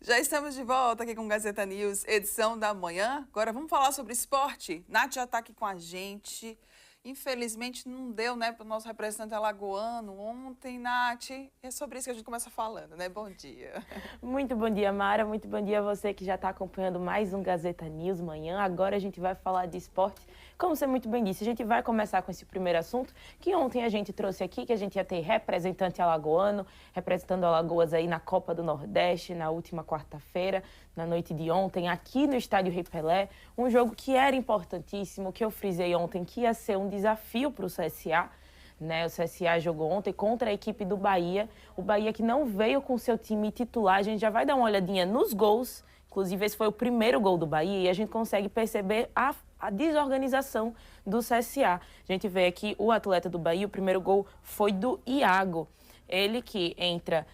Já estamos de volta aqui com Gazeta News, edição da manhã. Agora vamos falar sobre esporte. Nath já está aqui com a gente. Infelizmente não deu, né, para o nosso representante alagoano ontem, Nath. É sobre isso que a gente começa falando, né? Bom dia. Muito bom dia, Mara. Muito bom dia a você que já está acompanhando mais um Gazeta News manhã. Agora a gente vai falar de esporte. Como você muito bem disse, a gente vai começar com esse primeiro assunto, que ontem a gente trouxe aqui, que a gente ia ter representante alagoano, representando Alagoas aí na Copa do Nordeste, na última quarta-feira, na noite de ontem, aqui no Estádio Rei Pelé. Um jogo que era importantíssimo, que eu frisei ontem, que ia ser um desafio para o CSA. Né, o CSA jogou ontem contra a equipe do Bahia. O Bahia que não veio com seu time titular. A gente já vai dar uma olhadinha nos gols. Inclusive, esse foi o primeiro gol do Bahia e a gente consegue perceber a desorganização do CSA. A gente vê aqui o atleta do Bahia, o primeiro gol foi do Iago. Ele que entra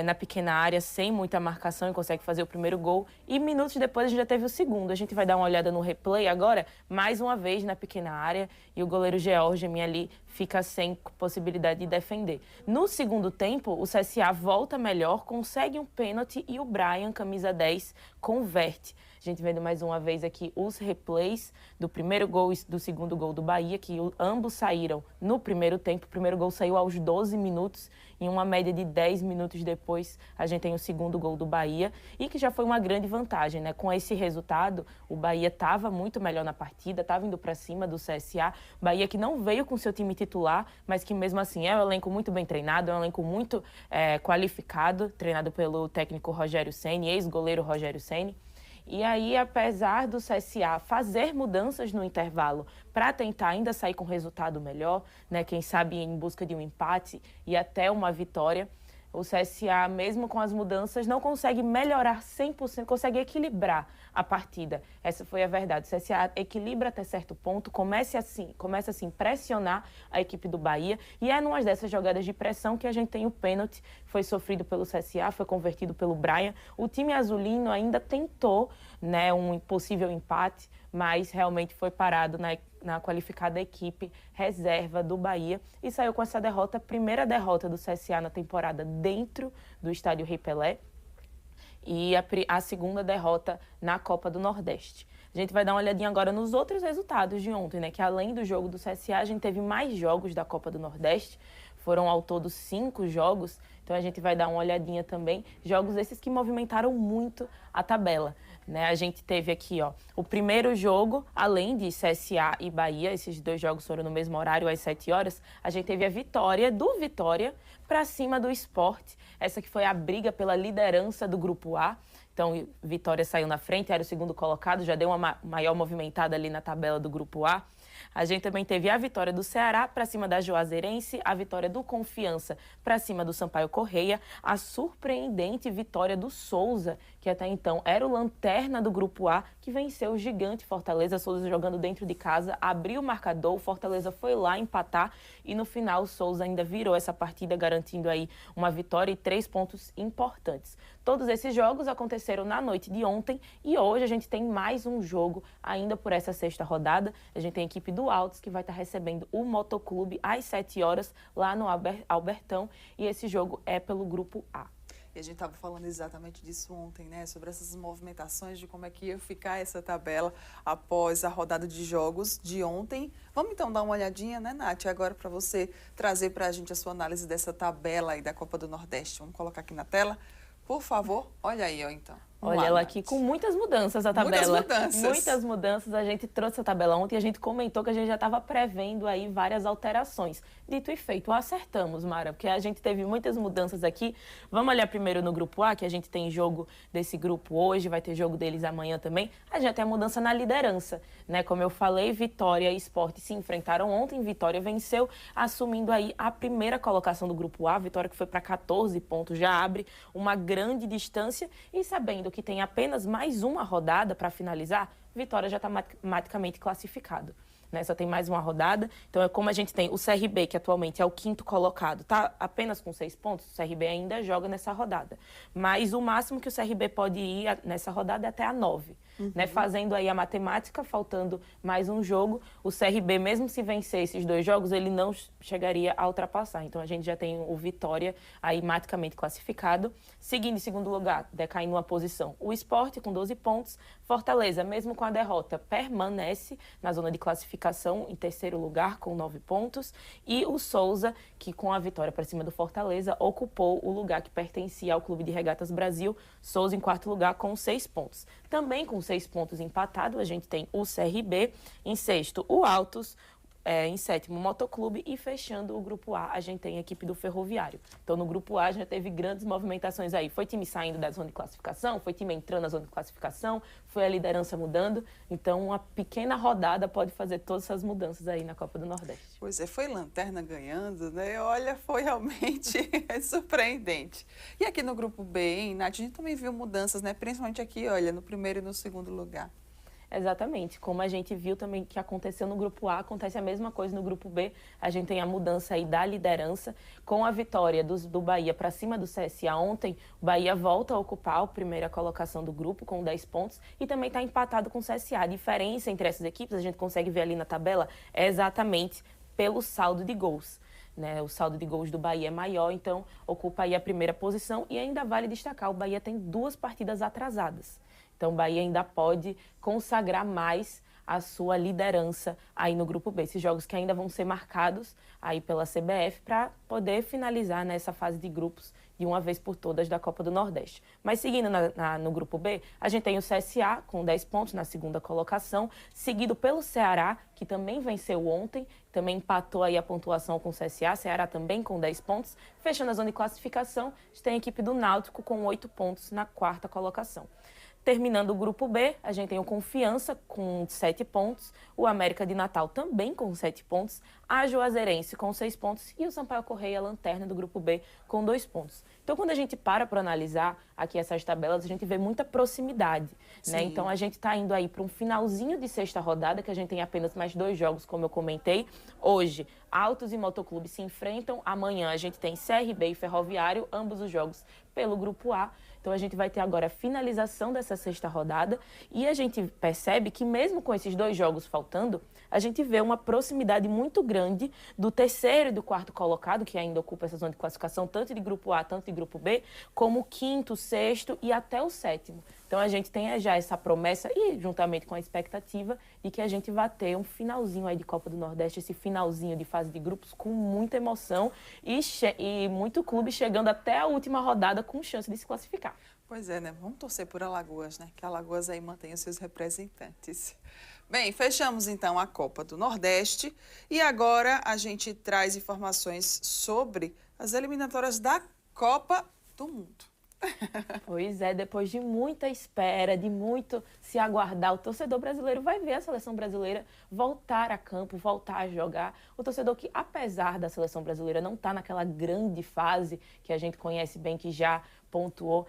na pequena área sem muita marcação e consegue fazer o primeiro gol. E minutos depois a gente já teve o segundo. A gente vai dar uma olhada no replay agora, mais uma vez na pequena área. E o goleiro George ali fica sem possibilidade de defender. No segundo tempo, o CSA volta melhor, consegue um pênalti e o Brian, camisa 10, converte. A gente vendo mais uma vez aqui os replays do primeiro gol e do segundo gol do Bahia, que ambos saíram no primeiro tempo. O primeiro gol saiu aos 12 minutos, em uma média de 10 minutos depois a gente tem o segundo gol do Bahia, e que já foi uma grande vantagem, né? Com esse resultado, o Bahia estava muito melhor na partida, estava indo para cima do CSA. Bahia que não veio com seu time titular, mas que mesmo assim é um elenco muito bem treinado, é um elenco muito qualificado, treinado pelo técnico Rogério Ceni, ex-goleiro Rogério Ceni. E aí, apesar do CSA fazer mudanças no intervalo para tentar ainda sair com resultado melhor, né, quem sabe em busca de um empate e até uma vitória, o CSA, mesmo com as mudanças, não consegue melhorar 100%, consegue equilibrar a partida. Essa foi a verdade. O CSA equilibra até certo ponto, começa assim a pressionar a equipe do Bahia, e é numa dessas jogadas de pressão que a gente tem o pênalti, foi sofrido pelo CSA, foi convertido pelo Brian. O time azulino ainda tentou, né, um possível empate, mas realmente foi parado na qualificada equipe reserva do Bahia e saiu com essa derrota, a primeira derrota do CSA na temporada dentro do Estádio Rei Pelé e a segunda derrota na Copa do Nordeste. A gente vai dar uma olhadinha agora nos outros resultados de ontem, né? Que além do jogo do CSA, a gente teve mais jogos da Copa do Nordeste. Foram ao todo 5 jogos, então a gente vai dar uma olhadinha também. Jogos esses que movimentaram muito a tabela, né? A gente teve aqui, ó, o primeiro jogo, além de CSA e Bahia, esses dois jogos foram no mesmo horário, às 7 horas, a gente teve a vitória do Vitória para cima do Sport. Essa que foi a briga pela liderança do Grupo A. Então, Vitória saiu na frente, era o segundo colocado, já deu uma maior movimentada ali na tabela do Grupo A. A gente também teve a vitória do Ceará para cima da Juazeirense, a vitória do Confiança para cima do Sampaio Corrêa, a surpreendente vitória do Souza, que até então era o lanterna do Grupo A, que venceu o gigante Fortaleza. Souza jogando dentro de casa, abriu o marcador, o Fortaleza foi lá empatar e no final o Souza ainda virou essa partida, garantindo aí uma vitória e 3 pontos importantes. Todos esses jogos aconteceram na noite de ontem e hoje a gente tem mais um jogo ainda por essa sexta rodada. A gente tem a equipe do Altos que vai estar recebendo o Motoclube às 7 horas lá no Albertão, e esse jogo é pelo Grupo A. E a gente estava falando exatamente disso ontem, né? Sobre essas movimentações, de como é que ia ficar essa tabela após a rodada de jogos de ontem. Vamos então dar uma olhadinha, né, Nath? Agora para você trazer para a gente a sua análise dessa tabela aí da Copa do Nordeste. Vamos colocar aqui na tela, por favor. Olha aí, ó, então. Olha ela aqui com muitas mudanças a tabela. Muitas mudanças. Muitas mudanças. A gente trouxe a tabela ontem e a gente comentou que a gente já estava prevendo aí várias alterações. Dito e feito, acertamos, Mara, porque a gente teve muitas mudanças aqui. Vamos olhar primeiro no Grupo A, que a gente tem jogo desse grupo hoje, vai ter jogo deles amanhã também. A gente tem a mudança na liderança, né? Como eu falei, Vitória e Sport se enfrentaram ontem. Vitória venceu, assumindo aí a primeira colocação do Grupo A. Vitória que foi para 14 pontos, já abre uma grande distância, e sabendo que tem apenas mais uma rodada para finalizar, Vitória já está matematicamente classificado. né? Só tem mais uma rodada. Então, é como a gente tem o CRB, que atualmente é o 5º colocado, tá apenas com 6 pontos, o CRB ainda joga nessa rodada. Mas o máximo que o CRB pode ir nessa rodada é até a 9. Né? Fazendo aí a matemática, faltando mais um jogo, o CRB, mesmo se vencer esses 2 jogos, ele não chegaria a ultrapassar. Então, a gente já tem o Vitória aí matematicamente classificado. Seguindo em segundo lugar, decaindo uma posição, o Sport com 12 pontos. Fortaleza, mesmo com a derrota, permanece na zona de classificação em terceiro lugar com 9 pontos. E o Souza, que com a vitória para cima do Fortaleza, ocupou o lugar que pertencia ao Clube de Regatas Brasil. Souza em quarto lugar com 6 pontos. Também com 6 pontos empatado, a gente tem o CRB. Em sexto, o Altos. Em sétimo, o Motoclube, e fechando o Grupo A, a gente tem a equipe do Ferroviário. Então, no Grupo A, já teve grandes movimentações aí. Foi time saindo da zona de classificação, foi time entrando na zona de classificação, foi a liderança mudando. Então, uma pequena rodada pode fazer todas essas mudanças aí na Copa do Nordeste. Pois é, foi Lanterna ganhando, né? Olha, foi realmente surpreendente. E aqui no Grupo B, hein, Nath, a gente também viu mudanças, né? Principalmente aqui, olha, no primeiro e no segundo lugar. Exatamente, como a gente viu também que aconteceu no Grupo A, acontece a mesma coisa no Grupo B. A gente tem a mudança aí da liderança, com a vitória do Bahia para cima do CSA ontem. O Bahia volta a ocupar a primeira colocação do grupo com 10 pontos e também está empatado com o CSA. A diferença entre essas equipes, a gente consegue ver ali na tabela, é exatamente pelo saldo de gols. Né, o saldo de gols do Bahia é maior, então ocupa aí a primeira posição. E ainda vale destacar, o Bahia tem 2 partidas atrasadas. Então, o Bahia ainda pode consagrar mais a sua liderança aí no Grupo B. Esses jogos que ainda vão ser marcados aí pela CBF para poder finalizar nessa fase de grupos de uma vez por todas da Copa do Nordeste. Mas seguindo no Grupo B, a gente tem o CSA com 10 pontos na segunda colocação, seguido pelo Ceará, que também venceu ontem, também empatou aí a pontuação com o CSA, Ceará também com 10 pontos. Fechando a zona de classificação, a gente tem a equipe do Náutico com 8 pontos na quarta colocação. Terminando o Grupo B, a gente tem o Confiança com 7 pontos, o América de Natal também com 7 pontos, a Juazeirense com 6 pontos e o Sampaio Corrêa, lanterna do Grupo B, com 2 pontos. Então, quando a gente para analisar aqui essas tabelas, a gente vê muita proximidade, né? Então, a gente está indo aí para um finalzinho de sexta rodada, que a gente tem apenas mais 2 jogos, como eu comentei. Hoje, Altos e Motoclube se enfrentam. Amanhã a gente tem CRB e Ferroviário, ambos os jogos pelo Grupo A. Então, a gente vai ter agora a finalização dessa sexta rodada e a gente percebe que, mesmo com esses 2 jogos faltando, a gente vê uma proximidade muito grande do terceiro e do quarto colocado, que ainda ocupa essa zona de classificação, tanto de Grupo A, tanto de Grupo B, como o quinto, sexto e até o sétimo. Então, a gente tem já essa promessa e, juntamente com a expectativa, de que a gente vai ter um finalzinho aí de Copa do Nordeste, esse finalzinho de fase de grupos com muita emoção e muito clube chegando até a última rodada com chance de se classificar. Pois é, né? Vamos torcer por Alagoas, né? Que Alagoas aí mantenha os seus representantes. Bem, fechamos então a Copa do Nordeste e agora a gente traz informações sobre as eliminatórias da Copa do Mundo. Pois é, depois de muita espera, de muito se aguardar, o torcedor brasileiro vai ver a seleção brasileira voltar a campo, voltar a jogar. O torcedor que, apesar da seleção brasileira não estar naquela grande fase que a gente conhece bem, que já pontuou,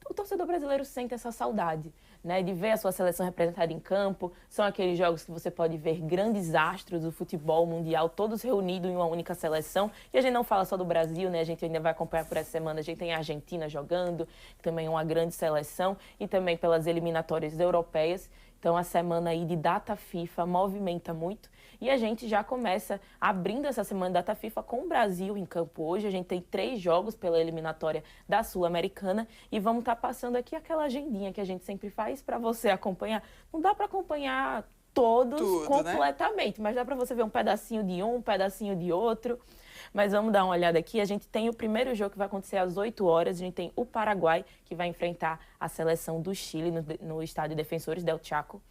o torcedor brasileiro sente essa saudade, né, de ver a sua seleção representada em campo. São aqueles jogos que você pode ver grandes astros do futebol mundial, todos reunidos em uma única seleção. E a gente não fala só do Brasil, né? A gente ainda vai acompanhar por essa semana. A gente tem a Argentina jogando, que também é uma grande seleção, e também pelas eliminatórias europeias. Então, a semana aí de data FIFA movimenta muito. E a gente já começa abrindo essa semana de data FIFA com o Brasil em campo hoje. A gente tem 3 jogos pela eliminatória da Sul-Americana. E vamos estar passando aqui aquela agendinha que a gente sempre faz para você acompanhar. Não dá para acompanhar todos tudo, completamente, né? Mas dá para você ver um pedacinho de um pedacinho de outro. Mas vamos dar uma olhada aqui. A gente tem o primeiro jogo que vai acontecer às 8 horas. A gente tem o Paraguai, que vai enfrentar a seleção do Chile no estádio Defensores del Chaco.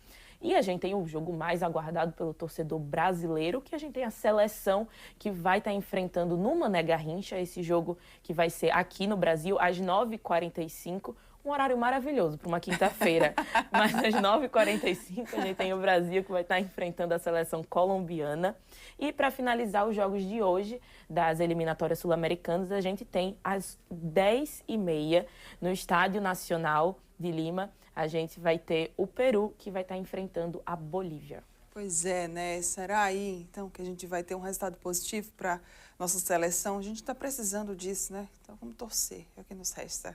E a gente tem o jogo mais aguardado pelo torcedor brasileiro, que a gente tem a seleção que vai estar enfrentando no Mané Garrincha, esse jogo que vai ser aqui no Brasil, às 9h45. Um horário maravilhoso para uma quinta-feira. Mas às 9h45 a gente tem o Brasil, que vai estar enfrentando a seleção colombiana. E para finalizar os jogos de hoje, das eliminatórias sul-americanas, a gente tem às 10h30 no Estádio Nacional de Lima. A gente vai ter o Peru, que vai estar enfrentando a Bolívia. Pois é, né? Será aí, então, que a gente vai ter um resultado positivo para nossa seleção? A gente está precisando disso, né? Então, vamos torcer, é o que nos resta.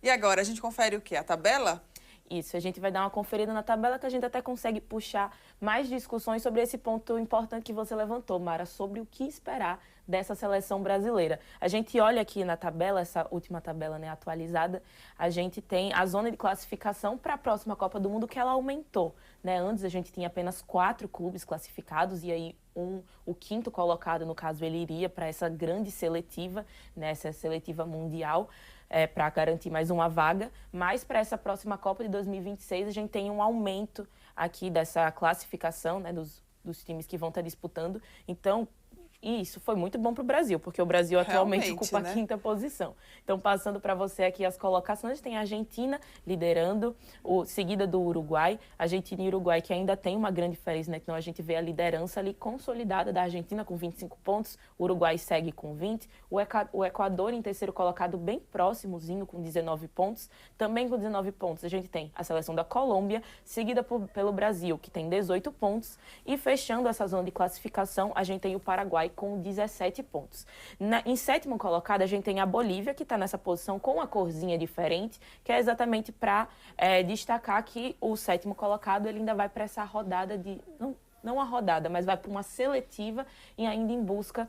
E agora, a gente confere o quê? A tabela? Isso, a gente vai dar uma conferida na tabela que a gente até consegue puxar mais discussões sobre esse ponto importante que você levantou, Mara, sobre o que esperar dessa seleção brasileira. A gente olha aqui na tabela, essa última tabela, né, atualizada, a gente tem a zona de classificação para a próxima Copa do Mundo que ela aumentou, né? Antes a gente tinha apenas 4 clubes classificados e aí o quinto colocado, no caso, ele iria para essa grande seletiva, né, essa seletiva mundial, para garantir mais uma vaga, mas para essa próxima Copa de 2026 a gente tem um aumento aqui dessa classificação, né, dos times que vão estar disputando. Então, isso foi muito bom para o Brasil, porque o Brasil atualmente Realmente, ocupa né? a 5ª posição. Então, passando para você aqui as colocações, tem a Argentina liderando, seguida do Uruguai. Argentina e Uruguai que ainda tem uma grande diferença, né? Então, a gente vê a liderança ali consolidada da Argentina com 25 pontos, o Uruguai segue com 20, o Equador em terceiro colocado bem próximozinho com 19 pontos. Também com 19 pontos a gente tem a seleção da Colômbia, seguida pelo Brasil, que tem 18 pontos. E fechando essa zona de classificação, a gente tem o Paraguai com 17 pontos. Em sétimo colocado, a gente tem a Bolívia, que está nessa posição com uma corzinha diferente, que é exatamente para destacar que o sétimo colocado ele ainda vai para essa rodada de... Não a rodada, mas vai para uma seletiva e ainda em busca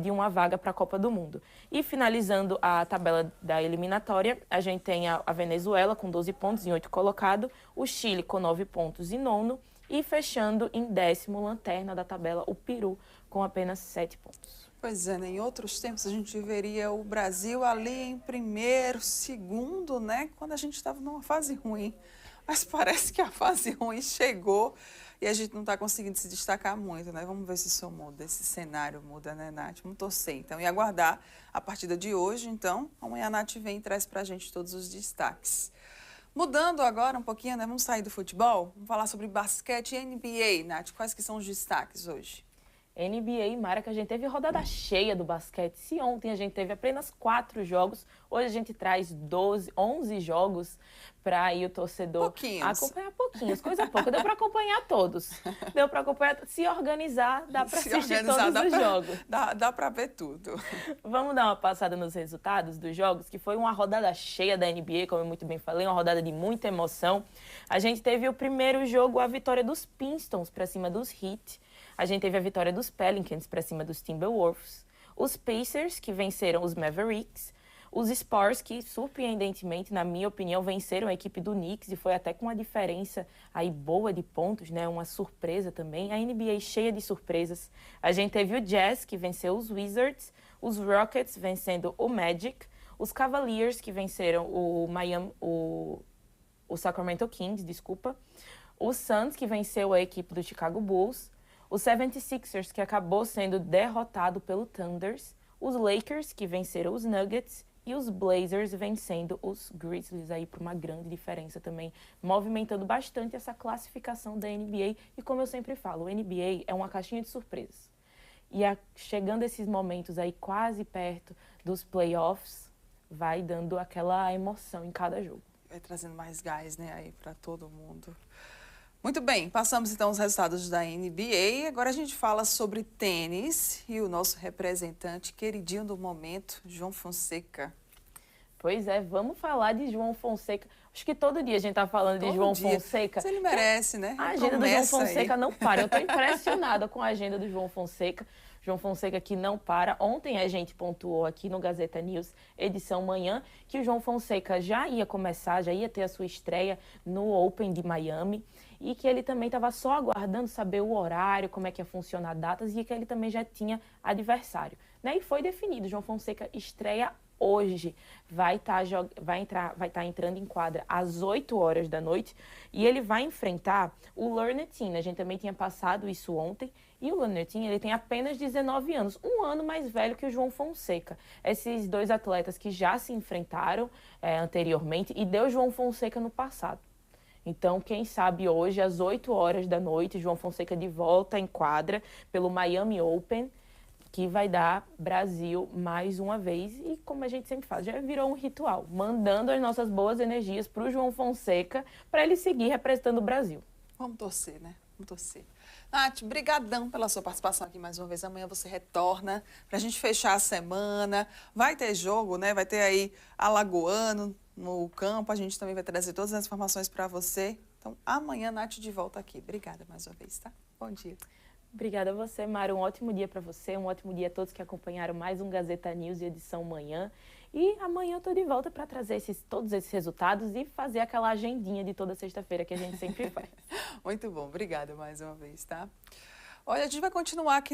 de uma vaga para a Copa do Mundo. E finalizando a tabela da eliminatória, a gente tem a Venezuela com 12 pontos em 8º colocado, o Chile com 9 pontos em 9º e fechando em 10º, lanterna da tabela, o Peru com apenas 7 pontos. Pois é, né? Em outros tempos a gente veria o Brasil ali em primeiro, segundo, né? Quando a gente estava numa fase ruim. Mas parece que a fase ruim chegou e a gente não está conseguindo se destacar muito, né? Vamos ver se isso muda, esse cenário muda, né, Nath? Vamos torcer, então, e aguardar a partida de hoje, então. Amanhã a Nath vem e traz para a gente todos os destaques. Mudando agora um pouquinho, né? Vamos sair do futebol, vamos falar sobre basquete e NBA, Nath. Quais que são os destaques hoje? NBA, Mara, que a gente teve rodada cheia do basquete. Se ontem a gente teve apenas 4 jogos, hoje a gente traz 11 jogos para aí o torcedor acompanhar pouquinhos, coisa pouca. Deu para acompanhar todos. Deu para acompanhar, se organizar, dá para assistir todos os jogos. Dá para ver tudo. Vamos dar uma passada nos resultados dos jogos, que foi uma rodada cheia da NBA, como eu muito bem falei, uma rodada de muita emoção. A gente teve o primeiro jogo, a vitória dos Pistons para cima dos Heat. A gente teve a vitória dos Pelicans para cima dos Timberwolves, os Pacers, que venceram os Mavericks, os Spurs, que surpreendentemente, na minha opinião, venceram a equipe do Knicks e foi até com uma diferença aí boa de pontos, né? Uma surpresa também. A NBA cheia de surpresas. A gente teve o Jazz, que venceu os Wizards, os Rockets vencendo o Magic, os Cavaliers, que venceram o Sacramento Kings, desculpa, o Suns, que venceu a equipe do Chicago Bulls, os 76ers, que acabou sendo derrotado pelo Thunders, os Lakers, que venceram os Nuggets, e os Blazers vencendo os Grizzlies aí por uma grande diferença também, movimentando bastante essa classificação da NBA. E como eu sempre falo, o NBA é uma caixinha de surpresas. E chegando esses momentos aí quase perto dos playoffs, vai dando aquela emoção em cada jogo. Vai trazendo mais gás, né, aí para todo mundo. Muito bem, passamos então os resultados da NBA. Agora a gente fala sobre tênis e o nosso representante queridinho do momento, João Fonseca. Pois é, vamos falar de João Fonseca. Acho que todo dia a gente tá falando de João Fonseca. Mas ele merece, né? A agenda do João Fonseca não para. Eu tô impressionada com a agenda do João Fonseca. João Fonseca que não para. Ontem a gente pontuou aqui no Gazeta News, edição manhã, que o João Fonseca já ia começar, já ia ter a sua estreia no Open de Miami e que ele também estava só aguardando saber o horário, como é que ia funcionar datas e que ele também já tinha adversário, né? E foi definido. João Fonseca estreia hoje, vai estar entrando em quadra às 8 horas da noite e ele vai enfrentar o Lernetin. A gente também tinha passado isso ontem. E o Lernetin, ele tem apenas 19 anos, um ano mais velho que o João Fonseca. Esses dois atletas que já se enfrentaram anteriormente e deu João Fonseca no passado. Então, quem sabe hoje, às 8 horas da noite, João Fonseca de volta em quadra pelo Miami Open, que vai dar Brasil mais uma vez. E como a gente sempre faz, já virou um ritual, mandando as nossas boas energias para o João Fonseca, para ele seguir representando o Brasil. Vamos torcer, né? Vamos torcer. Nath, brigadão pela sua participação aqui mais uma vez. Amanhã você retorna para a gente fechar a semana. Vai ter jogo, né? Vai ter aí Alagoano no campo. A gente também vai trazer todas as informações para você. Então, amanhã, Nath, de volta aqui. Obrigada mais uma vez, tá? Bom dia. Obrigada a você, Mara. Um ótimo dia para você, um ótimo dia a todos que acompanharam mais um Gazeta News e edição manhã. E amanhã eu estou de volta para trazer todos esses resultados e fazer aquela agendinha de toda sexta-feira que a gente sempre faz. Muito bom. Obrigada mais uma vez, tá? Olha, a gente vai continuar aqui